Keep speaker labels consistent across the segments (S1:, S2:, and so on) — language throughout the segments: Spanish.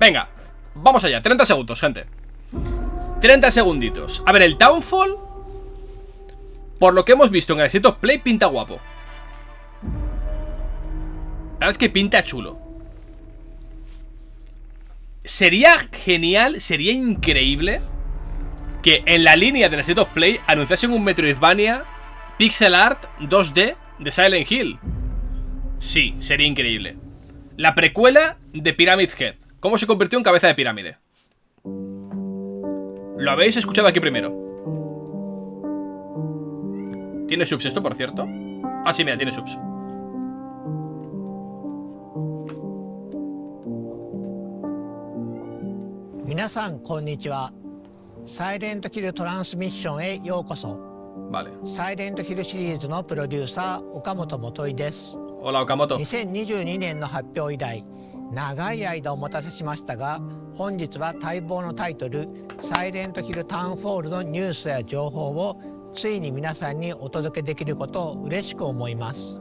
S1: Venga, vamos allá, 30 segundos, gente. 30 segunditos. A ver, el Townfall, por lo que hemos visto en el State of Play, pinta guapo. La verdad es que pinta chulo. Sería genial, sería increíble que en la línea del State of Play anunciasen un Metroidvania pixel art 2D de Silent Hill. Sí, sería increíble. La precuela de Pyramid Head. ¿Cómo se convirtió en cabeza de pirámide? Lo habéis escuchado aquí primero. ¿Tiene subs esto, por cierto? Ah, sí, mira, tiene subs.
S2: Minasan, konnichiwa. Silent Hill Transmission へようこそ。
S1: Vale.
S2: Silent Hill シリーズのプロデューサー岡本元井です。
S1: Hola, Okamoto.
S2: 2022年の発表以来、長い間お待たせしましたが、本日は待望のタイトルサイレントヒルタウンフォールのニュースや情報をついに皆さんにお届けできることを嬉しく思います。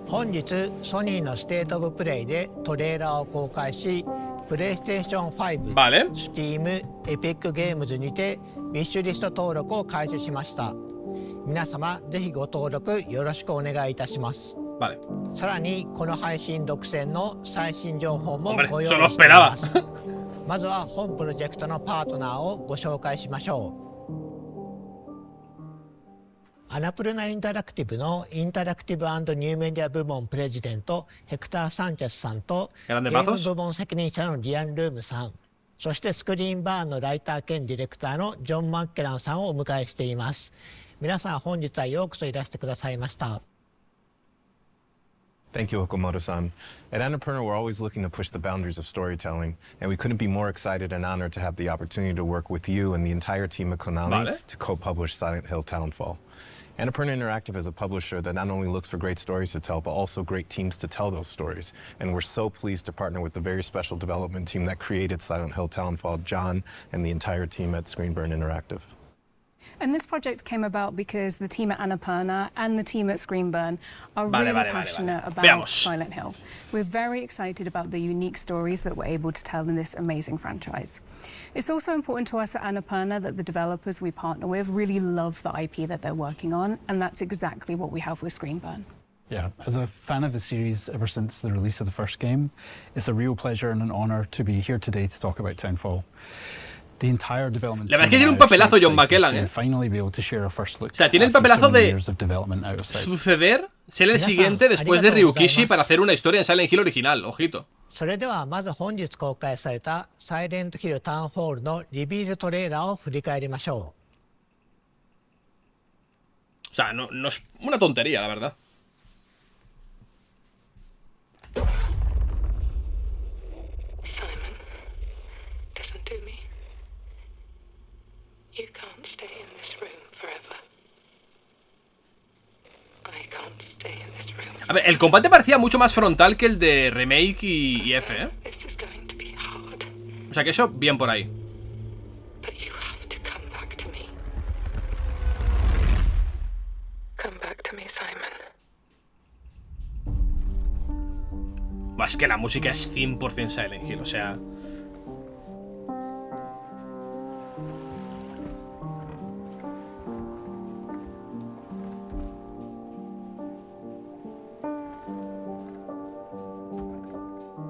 S2: 本日ソニーのステートオブプレイでトレーラーを公開し、プレイステーション5、
S1: Vale.
S2: Steam、エピックゲームズにてウィッシュリスト登録を開始しました。皆様ぜひご登録よろしくお願いいたします。
S1: Vale.
S2: さらにこの配信独占の最新情報も
S1: Hombre,
S2: ご用
S1: eso lo
S2: 意しています。
S1: esperaba.
S2: まずは本プロジェクトのパートナーをご紹介しましょう。アナプルナインタラクティブのインタラクティブ&ニューメディア部門プレジデントヘクター・サンチェスさんとゲ
S1: Grande
S2: ーム
S1: mazos.
S2: 部門責任者のリアン・ルームさん、そしてスクリーンバーンのライター兼ディレクターのジョン・マッケランさんをお迎えしています。皆さん本日はようこそいらしてくださいました。
S3: Thank you, Okamoto-san. At Annapurna, we're always looking to push the boundaries of storytelling, and we couldn't be more excited and honored to have the opportunity to work with you and the entire team at Konami
S1: Vale.
S3: to co-publish Silent Hill Townfall. Annapurna Interactive is a publisher that not only looks for great stories to tell, but also great teams to tell those stories. And we're so pleased to partner with the very special development team that created Silent Hill Townfall, John, and the entire team at Screenburn Interactive.
S4: And this project came about because the team at Annapurna and the team at Screenburn are really passionate about
S1: Veamos.
S4: Silent Hill. We're very excited about the unique stories that we're able to tell in this amazing franchise. It's also important to us at Annapurna that the developers we partner with really love the IP that they're working on, and that's exactly what we have with Screenburn.
S5: Yeah, as a fan of the series ever since the release of the first game, it's a real pleasure and an honor to be here today to talk about Townfall. The entire development
S1: La verdad es que tiene un papelazo John McKellan, ¿eh?
S5: Finally be able to share a first look.
S1: O sea, tiene el papelazo de suceder, ser el siguiente después de Ryukishi para hacer una historia en Silent Hill original, ojito.
S2: それではまず本日公開されたサイレントヒルタウンホールのリビールトレーラーを振り返りましょう。
S1: O sea, no es una tontería, la verdad.
S6: Simon, listen to me. You can't stay in this room forever. I can't stay in this room.
S1: A ver, el combate parecía mucho más frontal que el de Remake y F, ¿eh?
S6: This is going to be hard,
S1: O sea que eso, bien por ahí.
S6: but you have to come back to me. Come back to me, Simon.
S1: Buah, es que la música es 100% Silent Hill, o sea...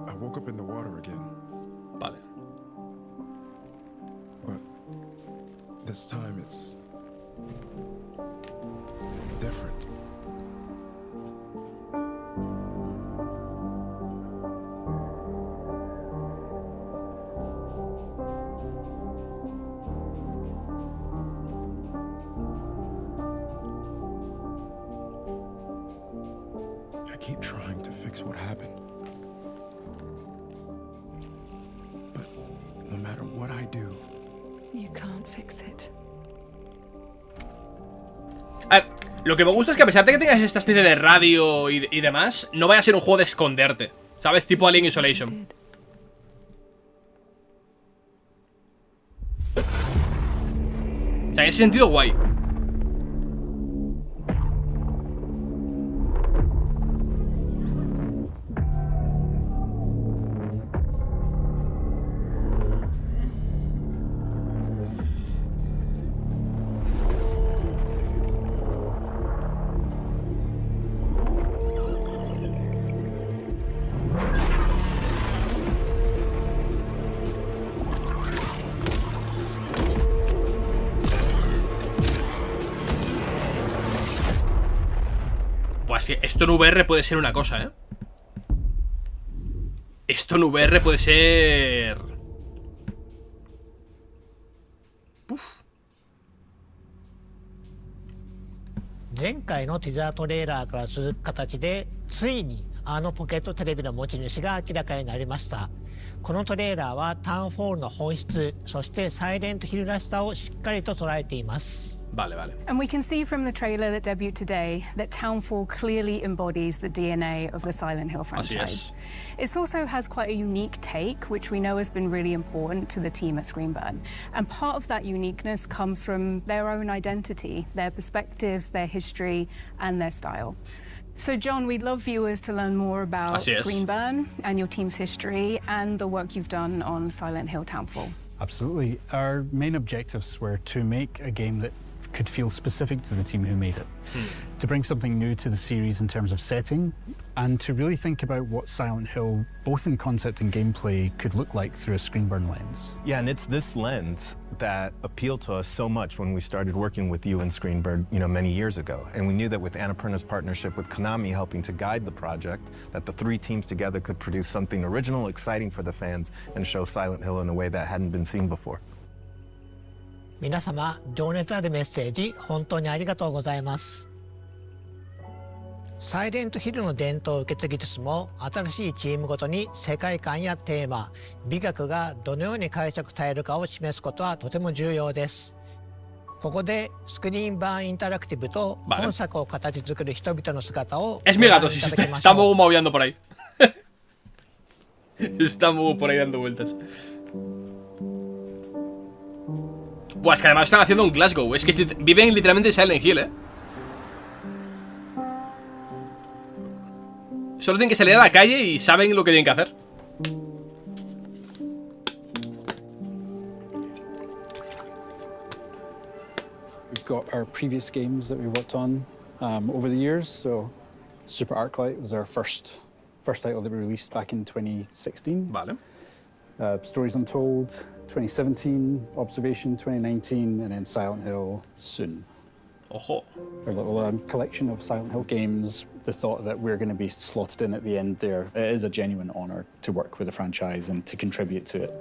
S7: I woke up in the water again,
S1: Vale.
S7: but this time it's different. I keep trying to fix what happened. But no matter what I do,
S6: You can't fix it.
S1: A ver, lo que me gusta es que a pesar de que tengas esta especie de radio y demás, no vaya a ser un juego de esconderte, ¿sabes? Tipo Alien Isolation. O sea, en ese sentido, guay. Es que esto en VR puede ser una cosa, ¿eh? Esto en VR puede ser... Uf.
S2: 前回のティザートレーラーから続く形でついにあのポケットテレビの持ち主が明らかになりました。このトレーラーはタウンフォールの本質、そしてサイレントヒルらしさをしっかりと捉えています。
S1: Vale, vale.
S4: And we can see from the trailer that debuted today that Townfall clearly embodies the DNA of the Silent Hill franchise. It also has quite a unique take, which we know has been really important to the team at Screenburn. And part of that uniqueness comes from their own identity, their perspectives, their history, and their style. So, John, we'd love viewers to learn more about Screenburn and your team's history and the work you've done on Silent Hill Townfall.
S5: Absolutely. Our main objectives were to make a game that could feel specific to the team who made it, to bring something new to the series in terms of setting, and to really think about what Silent Hill, both in concept and gameplay, could look like through a Screenburn lens.
S3: Yeah, and it's this lens that appealed to us so much when we started working with you and Screenburn, many years ago. And we knew that with Annapurna's partnership with Konami helping to guide the project, that the three teams together could produce something original, exciting for the fans, and show Silent Hill in a way that hadn't been seen before.
S2: 皆様、情熱あるメッセージ本当にありがとうございます。サイレントヒルの伝統を受け継ぎつつも、新しいチームごとに世界観やテーマ、美学がどのように解釈されるかを示すことはとても重要です。ここでスクリーンバーンインタラクティブと本作を形作る人々の姿を
S1: Es mi gato, si está maullando por ahí. Está por ahí dando vueltas. Buah, es que además están haciendo un Glasgow. Es que viven literalmente en Silent Hill, ¿eh? Solo tienen que salir a la calle y saben lo que tienen que hacer.
S5: We've got our previous games that we worked on over the years. So Super Arclight was our first title that we released back in 2016.
S1: Vale.
S5: Stories Untold, 2017, Observation, 2019, and then Silent Hill soon.
S1: Ojo.
S5: Our little collection of Silent Hill games, the thought that we're going to be slotted in at the end there, it is a genuine honour to work with the franchise and to contribute to it.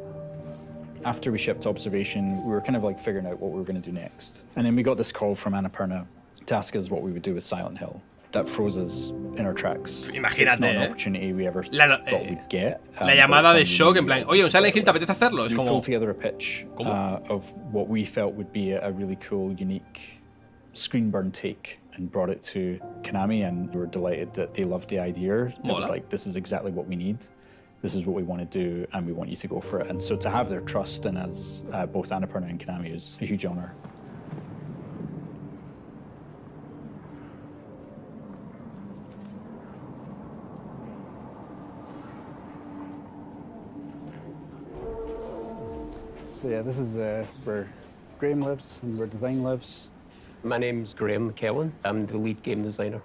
S5: After we shipped Observation, we were kind of like figuring out what we were going to do next. And then we got this call from Annapurna to ask us what we would do with Silent Hill. That froze us in our tracks.
S1: Imagínate,
S5: it's not an opportunity we ever thought we'd get.
S1: La llamada de shock, en plan, oye, un Silent Hill, ¿te apetece hacerlo? Es
S5: we
S1: como...
S5: pulled together a pitch of what we felt would be a really cool, unique Screenburn take and brought it to Konami, and we were delighted that they loved the idea. It was like, this is exactly what we need. This is what we want to do, and we want you to go for it. And so to have their trust in us, both Annapurna and Konami, is a huge honour. So yeah, this is where Graham lives and where design lives.
S8: My name's Graham McKellen. I'm the lead game designer.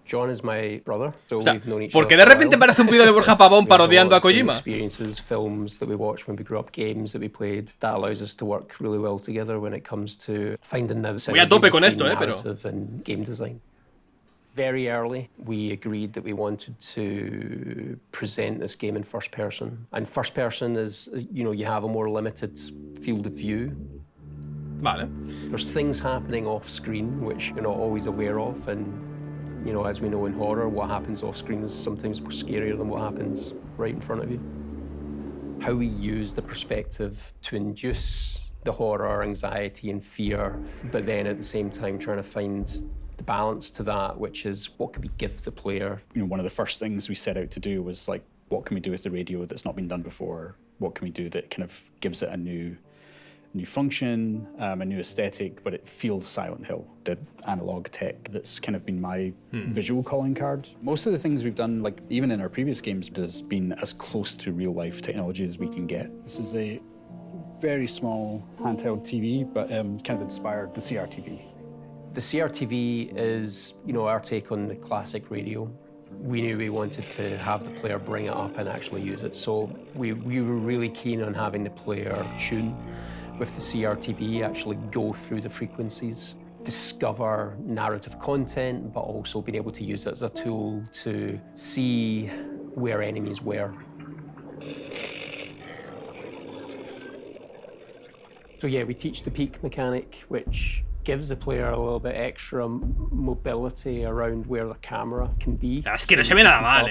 S8: John is my brother, so we've known each
S1: ¿por
S8: other
S1: qué de repente parece un vídeo de Borja Pavón parodiando a Kojima?
S8: Experiences, films that we watched when we grew up, games that we played. That allows us to work really well together when it comes to finding the
S1: Voy a tope con esto, pero...
S8: narrative and game design. Very early, we agreed that we wanted to present this game in first person. And first person is, you have a more limited field of view.
S1: Vale.
S8: There's things happening off screen which you're not always aware of, and as we know in horror, what happens off screen is sometimes more scarier than what happens right in front of you. How we use the perspective to induce the horror, anxiety, and fear, but then at the same time trying to find the balance to that, which is what can we give the player?
S5: One of the first things we set out to do was like, what can we do with the radio that's not been done before? What can we do that kind of gives it a new function, a new aesthetic, but it feels Silent Hill, the analog tech that's kind of been my visual calling card. Most of the things we've done, like even in our previous games, has been as close to real life technology as we can get. This is a very small handheld TV, but kind of inspired the CRTV.
S8: The CRTV is, our take on the classic radio. We knew we wanted to have the player bring it up and actually use it, so we were really keen on having the player tune with the CRTV, actually go through the frequencies. discover narrative content, but also being able to use it as a tool to see where enemies were. So yeah, we teach the peek mechanic, which gives the player a little bit extra mobility around where the camera can be.
S1: Es que no se ve nada mal,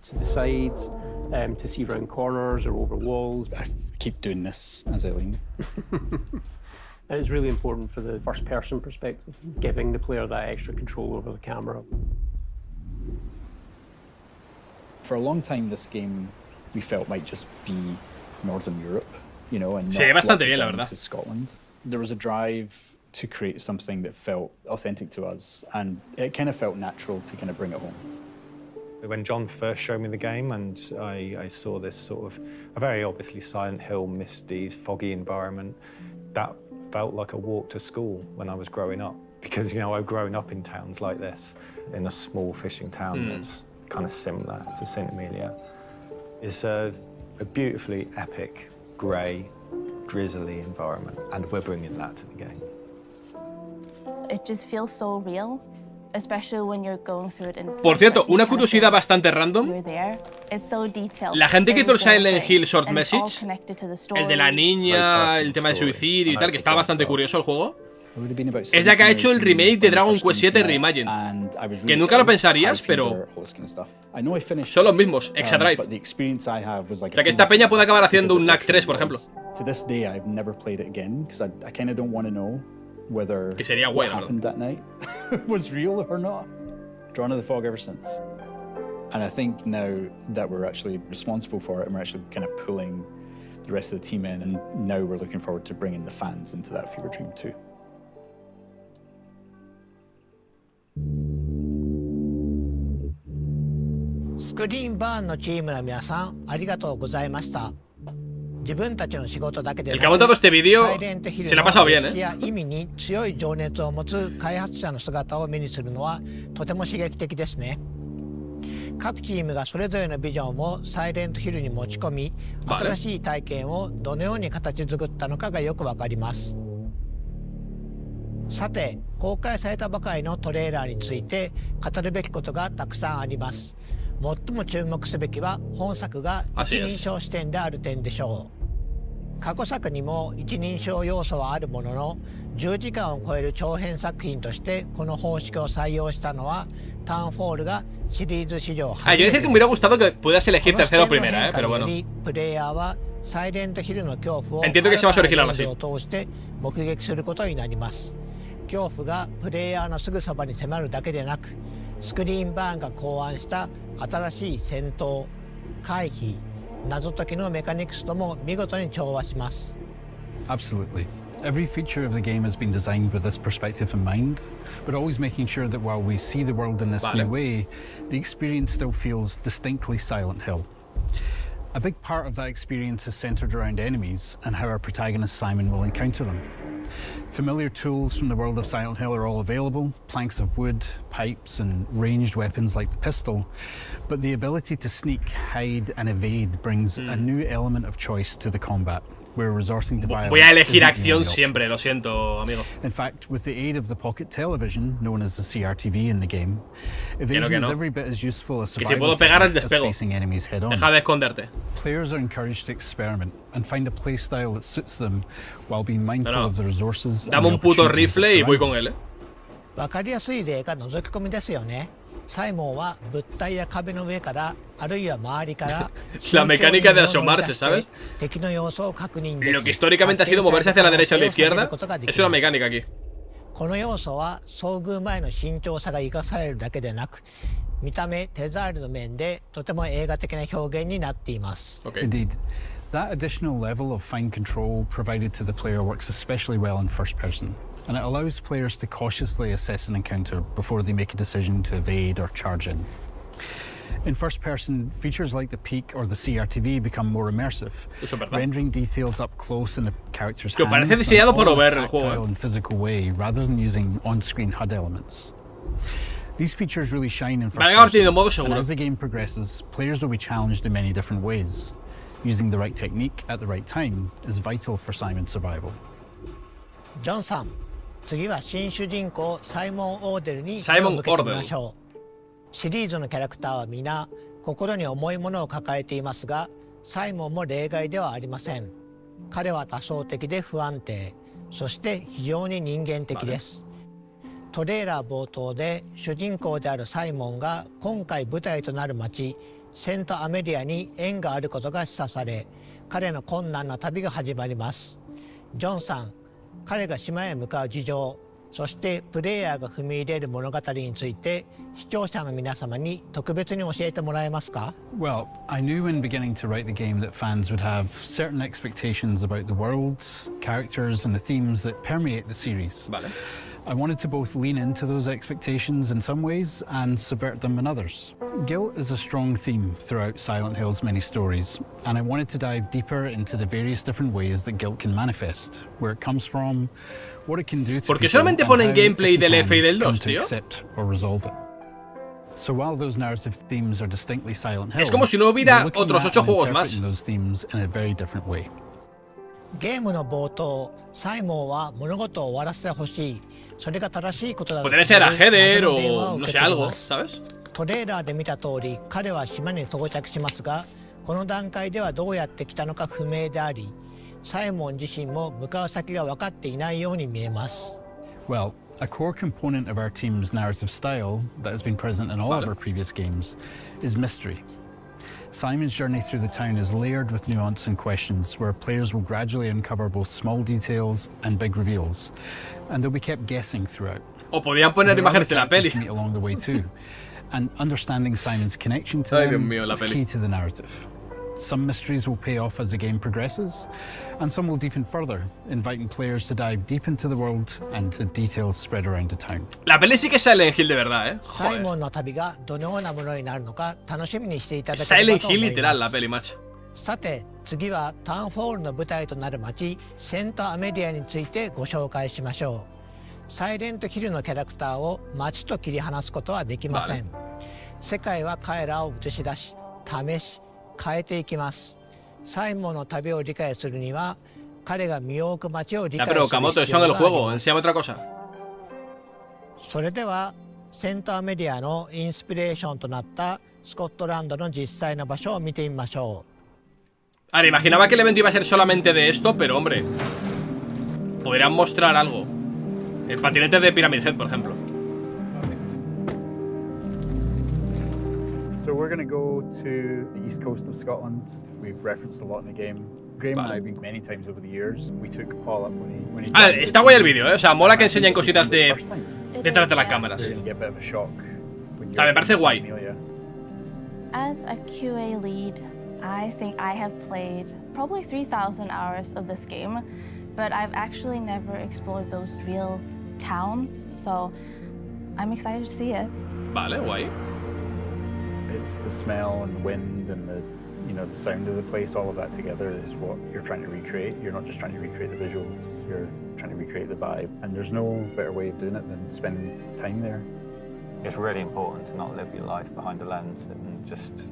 S8: To the sides, to see around corners or over walls.
S5: I keep doing this as I lean.
S8: And it's really important for the first-person perspective, giving the player that extra control over the camera.
S5: For a long time, this game we felt might just be Northern Europe, you know, and
S1: Se ve bastante bien, la
S5: down
S1: verdad.
S5: to Scotland. There was a drive to create something that felt authentic to us, and it kind of felt natural to kind of bring it home.
S9: When John first showed me the game and I saw this sort of a very obviously Silent Hill, misty, foggy environment, that felt like a walk to school when I was growing up. Because, you know, I've grown up in towns like this, in a small fishing town that's kind of similar to St. Emilia. It's a beautifully epic, grey, drizzly environment, and we're bringing that to the game.
S10: It just feels so real, especially when you're going through it in
S1: Por cierto, una curiosidad bastante random.
S10: You're there. It's so detailed.
S1: La gente que hizo el
S10: Every
S1: Silent
S10: little
S1: Hill short
S10: thing, and it's all
S1: message,
S10: connected to the story.
S1: el de la niña, el tema de suicidio y tal, que está bastante curioso el juego,
S5: It would have been about
S1: es la que ha hecho el
S5: 17
S1: remake de
S5: when
S1: Dragon
S5: it
S1: Quest
S5: first
S1: 7
S5: came out,
S1: Reimagined.
S5: and I was
S1: Que
S5: really
S1: nunca lo
S5: ill,
S1: pensarías,
S5: high
S1: pero
S5: fever, all this kind of stuff. I know I finished
S1: son los mismos, Extra Drive.
S5: but the experience I have was like
S1: O sea, que esta peña puede acabar haciendo un NAC 3, por ejemplo.
S5: To this day, I've never played it again because I kind of don't want to know whether
S1: Que sería
S5: what
S1: guay, la verdad.
S5: happened that night was real or not. Drawn to the fog ever since. And I think now that we're actually responsible for it and we're actually kind of pulling the rest of the team in, and now we're looking forward to bringing the fans into that fever dream too.
S2: スクリーンバーンのチームの皆さんありがとうございました。自分たちの仕事だけで
S1: El que ha montado este vídeo
S2: サイレントヒル
S1: se lo ha
S2: の
S1: pasado bien,
S2: 歴史や意味に強い情熱を持つ開発者の姿を目にするのはとても刺激的ですね。各チームがそれぞれのビジョンをサイレントヒルに持ち込み、新しい体験をどのように形作ったのかがよくわかります。さて、公開されたばかりのトレーラーについて語るべきことがたくさんあります。最も注目すべきは本作が一人称視点である点でしょう。過去作にも一人称要素はあるものの、10時間を超える長編作品としてこの方式を採用したのはタウンフォールがシリーズ史上初めてです。
S1: yo decía que me hubiera gustado que puedas elegir tercera o primera, pero bueno.
S2: プレイヤーはサイレントヒルの恐怖を
S1: Entiendo que sea más original así.
S2: を通して目撃することになります。恐怖がプレイヤーのすぐそばに迫るだけでなく、スクリーンバーンが考案した新しい戦闘、回避、謎解きのメカニクスとも見事に調和します。
S11: Absolutely. Every feature of the game has been designed with this perspective in mind, but always making sure that while we see the world in this new way, the experience still feels distinctly Silent Hill. A big part of that experience is centered around enemies and how our protagonist Simon will encounter them. Familiar tools from the world of Silent Hill are all available, planks of wood, pipes and ranged weapons like the pistol, but the ability to sneak, hide and evade brings a new element of choice to the combat. Where resorting to violence
S1: Voy a elegir
S11: isn't the
S1: acción
S11: only option.
S1: siempre, lo siento, amigo.
S11: In fact, with the aid of the pocket television, known as the CRTV in the game, evasion is every bit as useful as survival technique as facing enemies head on.
S1: Deja de esconderte.
S11: Players are encouraged to experiment and find a playstyle that suits them while being mindful of the resources.
S1: Dame un puto rifle y voy con él,
S2: わかりやすい例が覗き込みですよね。サイモンは物体や壁の上からあるいは周りから
S1: La mecánica de asomarse, ¿sabes?
S2: 敵の様子を確認でき
S1: Lo que históricamente ha sido moverse hacia la derecha o la izquierda es una mecánica aquí.
S2: この要素は遭遇前の慎重さが生かされるだけでなく、見た目手触りの面でとても映画的な表現になっています。
S11: Indeed. That additional level of fine control provided to the player works especially well in first person, and it allows players to cautiously assess an encounter before they make a decision to evade or charge in. In first person, features like the peek or the CRTV become more immersive, rendering details up close in the character's hands in a tactile and physical way rather than using on-screen HUD elements. These features really shine in first person, and as the game progresses, players will be challenged in many different ways. Using the right technique at the right time is vital for Simon's survival.
S2: ジョンさん、次は新主人公サイモン・オーデルに目を向けてみましょう。シリーズのキャラクターは皆心に重いものを抱えていますが、サイモンも例外ではありません。彼は多層的で不安定、そして非常に人間的です。トレーラー冒頭で主人公であるサイモンが今回舞台となる町セントアメリアに縁があることが示唆され、彼の困難な旅が始まります。ジョンさん、彼が島へ向かう事情、そしてプレイヤーが踏み入れる物語について視聴者の皆様に特別に教えてもらえますか？
S11: Well, I knew when beginning to write the game that fans would have certain expectations about the worlds, characters and the themes that permeate the series.
S1: Vale.
S11: I wanted to both lean into those expectations in some ways and subvert them in others. Guilt is a strong theme throughout Silent Hill's many stories, and I wanted to dive deeper into the various different ways that guilt can manifest, where it comes from, what it can do to
S1: Porque
S11: people,
S1: solamente
S11: and
S1: ponen
S11: how,
S1: gameplay
S11: if you
S1: del F y
S11: can,
S1: del 2,
S11: come to
S1: tío.
S11: accept or resolve it. So while those narrative themes are distinctly Silent Hill,
S1: Es como si no hubiera
S11: we're looking
S1: otros
S11: at
S1: 8
S11: and
S1: juegos más.
S11: interpreting those themes in a very different way.
S2: ゲームの冒頭、サイモンは物事を終わらせてほしい。それが正しいことだと
S1: Podría ser a Heather o no sé, algo, ¿sabes?
S2: トレーラーで見た通り、彼は島に到着しますが、この段階ではどうやって来たのか不明であり、サイモン自身も向かう先が分かっていないように見えます。
S11: Well, a core component of our team's narrative style that has been present in all of our previous games is mystery. Simon's journey through the town is layered with nuance and questions where players will gradually uncover both small details and big reveals, and they'll be kept guessing throughout.
S1: O podían poner imágenes de la peli.
S11: Meet along the way too, and understanding Simon's connection to
S1: Ay, Dios
S11: them
S1: mío, la
S11: is
S1: peli.
S11: key to the narrative. Some mysteries will pay off as the game progresses, and some will deepen further, inviting players to dive deep into the world and the details spread around the town.
S1: La peli sí que es Silent Hill de verdad, ¿eh?
S2: サイモ
S1: Joder.
S2: ンの旅がどのようなものになるのか楽しみにしていただければ
S1: Silent
S2: と思
S1: Hill
S2: い
S1: literal
S2: ま
S1: la
S2: す。
S1: peli, macho.
S2: さて次はタウンフォールの舞台となる町セントアメリアについてご紹介しましょう。サイレントヒルのキャラクターを町と切り離すことはできません。世界は彼らを映し出し、試し、変えていきます。サイモンの旅を理解するには彼が身を置く町を理
S1: Ya,
S2: 解する
S1: pero
S2: 必
S1: Kamoto,
S2: 要
S1: eso en el
S2: があり
S1: juego.
S2: ます。
S1: Enséñame otra cosa.
S2: それではセントアメリアのインスピレーションとなったスコットランドの実際の場所を見てみましょう。
S1: Ahora, imaginaba que el evento iba a ser solamente de esto, pero hombre, podrían mostrar algo. El patinete de Pyramid Head, por ejemplo.
S5: So we're going to go to the east coast of Scotland. We've referenced a lot in the game. Graham and I have been many times over the years. We took Paul up when he
S1: Ah, está guay el vídeo, ¿eh? O sea, mola que enseñen cositas de detrás de las cámaras.
S5: You're going to get a bit of a shock.
S1: O sea, me parece guay.
S10: As a QA lead, I think I have played probably 3,000 hours of this game, but I've actually never explored those real towns, so I'm excited to see it.
S1: Vale, guay.
S5: It's the smell and the wind and the, you know, the sound of the place. All of that together is what you're trying to recreate. You're not just trying to recreate the visuals. You're trying to recreate the vibe. And there's no better way of doing it than spending time there.
S12: It's really important to not live your life behind a lens and just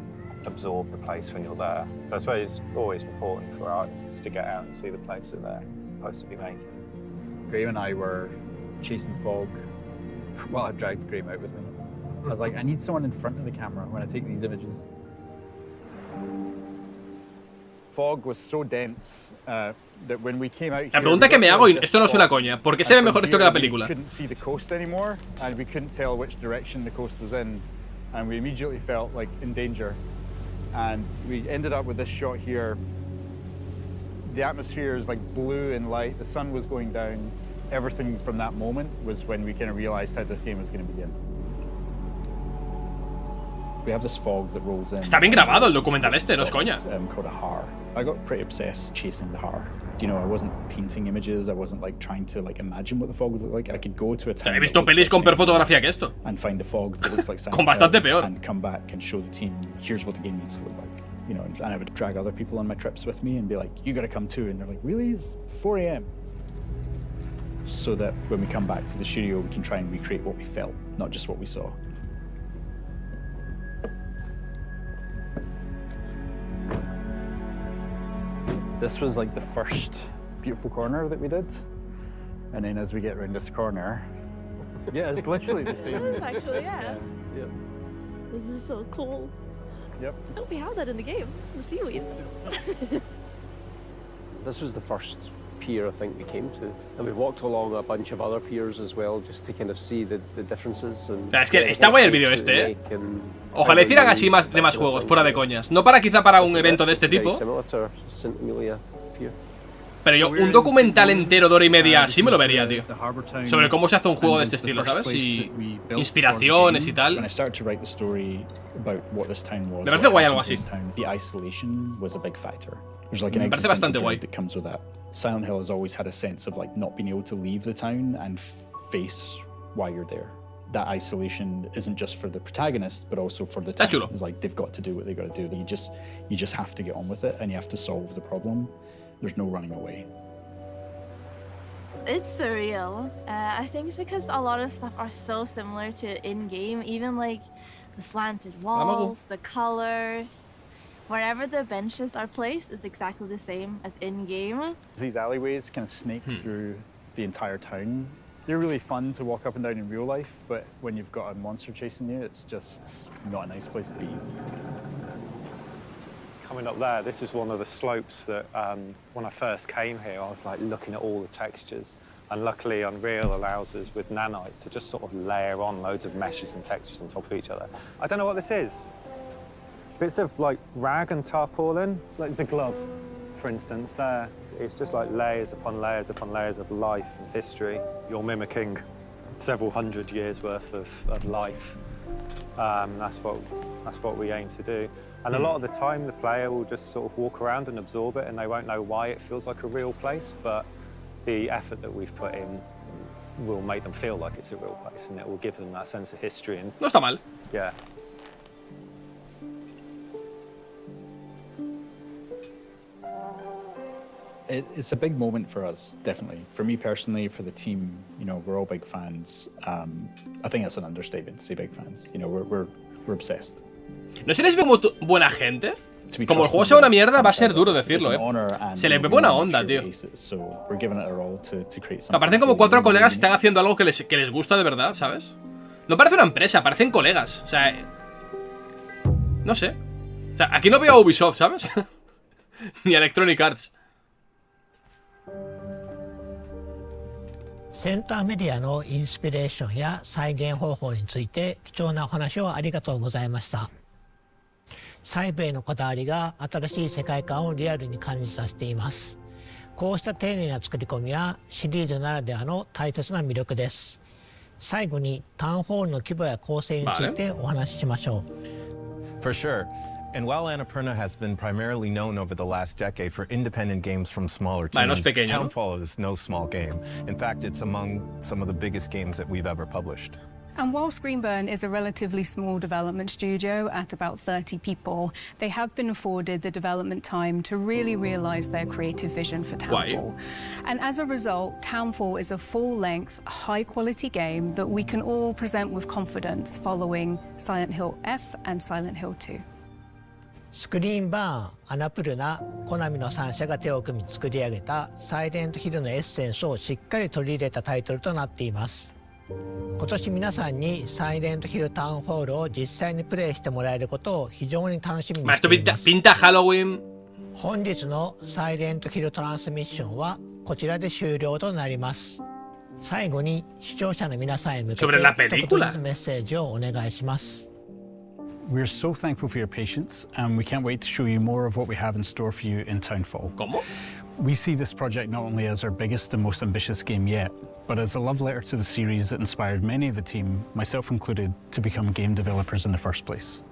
S12: absorb the place when you're there. So I suppose it's always important for artists to get out and see the place that they're supposed to be making.
S5: Graham and I were chasing fog while I dragged Graham out with me. I was like, I need someone in front of the camera when I take these images. Fog was so dense that when we came out here,
S1: La pregunta que me hago, y esto no es una coña, ¿por qué se ve mejor esto que la película?
S5: We couldn't see the coast anymore, and we couldn't tell which direction the coast was in, and we immediately felt like in danger. And we ended up with this shot here. The atmosphere is like blue and light. The sun was going down. Everything from that moment was when we kind of realized how this game was going to begin. We have this fog that rolls in.
S1: Está bien grabado el documental este, no es coña.
S5: Called a har. I got pretty obsessed chasing the har. You know, I wasn't painting images. I wasn't like trying to like imagine what the fog would look like. I could go to a town.
S1: He visto pelis con peor fotografía que esto.
S5: And find a fog that looks like
S1: Con bastante peor.
S5: and come back and show the team, here's what the game needs to look like. You know, and I would drag other people on my trips with me and be like, you gotta come too. And they're like, really? It's 4 a.m. So that when we come back to the studio, we can try and recreate what we felt, not just what we saw. This was like the first beautiful corner that we did. And then as we get around this corner, yeah, it's literally the same.
S13: It is actually, yeah.
S5: Yep.
S13: This is so cool.
S5: Yep.
S13: I hope we have that in the game, the seaweed.
S8: This was the first pier I think we came to, and we've walked along a bunch of other piers as well, just to kind of see the differences. And
S1: es que está guay el vídeo este, ¿eh? Ojalá hicieran así de más juegos, fuera de coñas. No para quizá para un evento de este tipo. Pero yo, un documental entero de hora y media sí me lo vería, tío. Sobre cómo se hace un juego de este estilo, ¿sabes? Y inspiraciones y tal. Me parece guay algo así. Me parece bastante guay.
S5: Silent Hill has always had a sense of like not being able to leave the town and face why you're there. That isolation isn't just for the protagonist, but also for the town. It's like they've got to do what they've got to do. You just have to get on with it, and you have to solve the problem. There's no running away.
S10: It's surreal. I think it's because a lot of stuff are so similar to in-game, even like the slanted walls, the colors. Wherever the benches are placed is exactly the same as in-game.
S5: These alleyways kind of snake through the entire town. They're really fun to walk up and down in real life, but when you've got a monster chasing you, it's just not a nice place to be.
S12: Coming up there, this was one of the slopes that when I first came here, I was like looking at all the textures. And luckily Unreal allows us with Nanite to just sort of layer on loads of meshes and textures on top of each other. I don't know what this is. Bits of like rag and tarpaulin, like the glove, for instance, there. It's just like layers upon layers upon layers of life and history. You're mimicking several hundred years worth of life. That's what we aim to do. And a lot of the time, the player will just sort of walk around and absorb it, and they won't know why it feels like a real place, but the effort that we've put in will make them feel like it's a real place, and it will give them that sense of history. And
S1: no está mal.
S12: Yeah.
S5: It's a big moment for us, definitely. For me personally, for the team, you know, we're all big fans. I think that's an understatement to say big fans. You know, we're obsessed.
S1: ¿No se les ve como buena gente? Como el juego sea una mierda, va a ser duro decirlo, Se les ve buena onda, tío. Parecen como cuatro colegas que están haciendo algo que les gusta de verdad, ¿sabes? No parece una empresa, parecen colegas. O sea, no sé. O sea, aquí no veo a Ubisoft, ¿sabes? Ni a Electronic Arts.
S2: センターメディアのインスピレーションや再現方法について貴重なお話をありがとうございました。細部へのこだわりが新しい世界観をリアルに感じさせています。こうした丁寧な作り込みはシリーズならではの大切な魅力です。最後にタウンホールの規模や構成についてお話ししましょう。
S3: For sure. And while Annapurna has been primarily known over the last decade for independent games from smaller teams, Townfall is no small game. In fact, it's among some of the biggest games that we've ever published.
S4: And while Screenburn is a relatively small development studio at about 30 people, they have been afforded the development time to really realise their creative vision for Townfall. And as a result, Townfall is a full-length, high-quality game that we can all present with confidence following Silent Hill F and Silent Hill 2.
S2: スクリーンバーン、アナプルナ、コナミの3社が手を組み作り上げたサイレントヒルのエッセンスをしっかり取り入れたタイトルとなっています。今年皆さんにサイレントヒルタウンホールを実際にプレイしてもらえることを非常に楽しみにしています。本日のサイレントヒルトランスミッションはこちらで終了となります。最後に視聴者の皆さんへ向けて一言ずつメッセージをお願いします。
S11: We're so thankful for your patience, and we can't wait to show you more of what we have in store for you in Townfall.
S1: ¿Cómo?
S11: We see this project not only as our biggest and most ambitious game yet, but as a love letter to the series that inspired many of the team, myself included, to become game developers in the first place.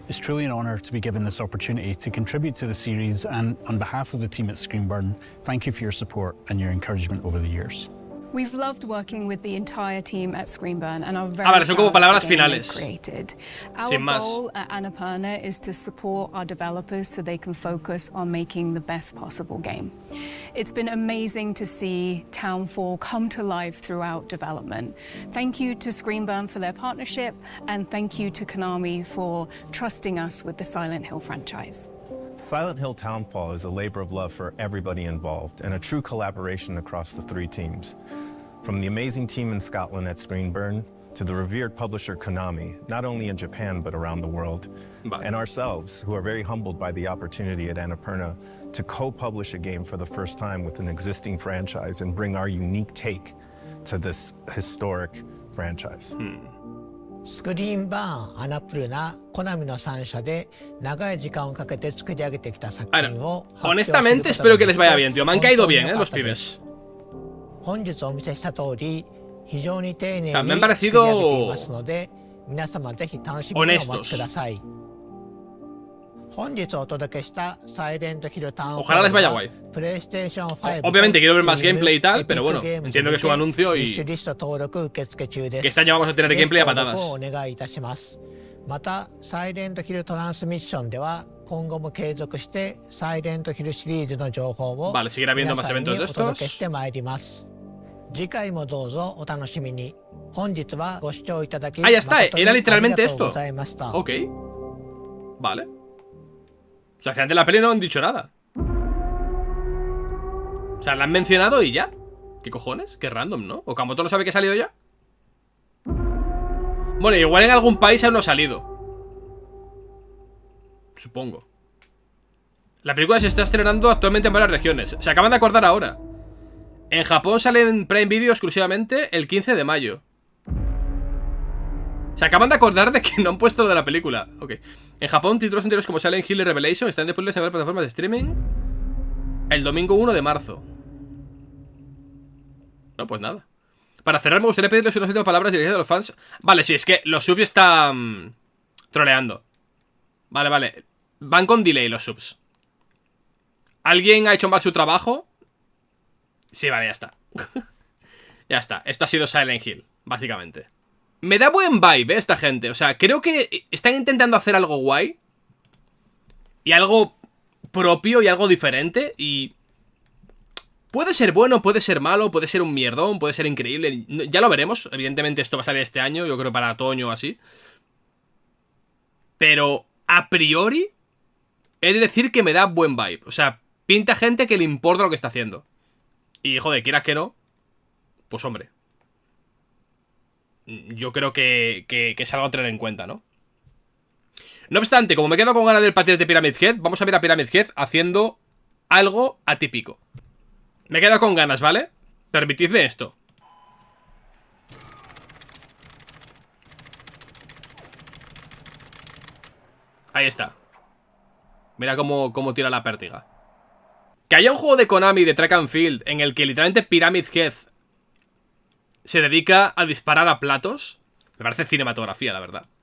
S11: It's truly an honour to be given this opportunity to contribute to the series, and on behalf of the team at Screenburn, thank you for your support and your encouragement over the years.
S4: We've loved working with the entire team at Screenburn and are very proud
S1: son como palabras
S4: of the game
S1: finales.
S4: they've created. Our goal at Annapurna is to support our developers so they can focus on making the best possible game. It's been amazing to see Townfall come to life throughout development. Thank you to Screenburn for their partnership, and thank you to Konami for trusting us with the Silent Hill franchise.
S3: Silent Hill Townfall is a labor of love for everybody involved and a true collaboration across the 3 teams. From the amazing team in Scotland at Screenburn to the revered publisher Konami, not only in Japan but around the world, and ourselves, who are very humbled by the opportunity at Annapurna to co-publish a game for the first time with an existing franchise and bring our unique take to this historic franchise.
S2: スクリーンバーン、アナプルナ、コナミの3社で長い時間をかけて作り上げてきた作品を
S1: Honestamente espero que les vaya bien, tío. Me han caído bien, los pibes.
S2: 本日お見せした通り非常に丁寧に
S1: me han
S2: 作り上げてい
S1: parecido
S2: ますので皆様ぜひ楽しみにお待ちください。本日お届けしたサイレントヒルタウンフォ
S1: Ojalá les vaya guay.
S2: プレイステーション5
S1: Obviamente quiero ver más gameplay y tal, pero bueno, entiendo que es un anuncio y
S2: リスト登録受付中です。
S1: que este año vamos a tener gameplay a
S2: 登録
S1: patadas.
S2: をお願いいたします。またサイレントヒルトランスミッションでは今後も継続してサイレントヒルシリーズの情報を
S1: Vale, seguirá habiendo
S2: 皆
S1: más
S2: さんに
S1: eventos de
S2: お届け
S1: estos.
S2: してまいります。次回もどうぞお楽しみに。本日はご視聴いただき
S1: Ah, ya está,
S2: 誠に
S1: era literalmente
S2: ありがとう
S1: esto.
S2: ございました。
S1: Ok. Vale. O sea, hacia antes de la peli no han dicho nada. O sea, la han mencionado y ya. ¿Qué cojones? Qué random, ¿no? ¿O Kamoto no sabe que ha salido ya? Bueno, igual en algún país aún no ha salido. Supongo. La película se está estrenando actualmente en varias regiones. Se acaban de acordar ahora. En Japón sale en Prime Video exclusivamente el 15 de mayo. Se acaban de acordar de que no han puesto lo de la película. Ok. En Japón, títulos anteriores como Silent Hill y Revelation están disponibles en varias plataformas de streaming el domingo 1 de marzo. No, pues nada. Para cerrar, me gustaría pedirles unas últimas palabras dirigidas a los fans. Vale, sí, es que los subs están troleando. Vale, vale. Van con delay los subs. ¿Alguien ha hecho mal su trabajo? Sí, vale, ya está. Ya está. Esto ha sido Silent Hill, básicamente. Me da buen vibe, esta gente. O sea, creo que están intentando hacer algo guay. Y algo propio y algo diferente. Y puede ser bueno, puede ser malo, puede ser un mierdón, puede ser increíble. Ya lo veremos. Evidentemente esto va a salir este año, yo creo para otoño o así. Pero a priori he de decir que me da buen vibe. O sea, pinta gente que le importa lo que está haciendo. Y joder, quieras que no, pues hombre, yo creo que es algo a tener en cuenta, ¿no? No obstante, como me quedo con ganas del partido de Pyramid Head, vamos a ver a Pyramid Head haciendo algo atípico. Me quedo con ganas, ¿vale? Permitidme esto. Ahí está. Mira cómo tira la pértiga. Que haya un juego de Konami de track and field en el que literalmente Pyramid Head se dedica a disparar a platos, me parece cinematografía, la verdad.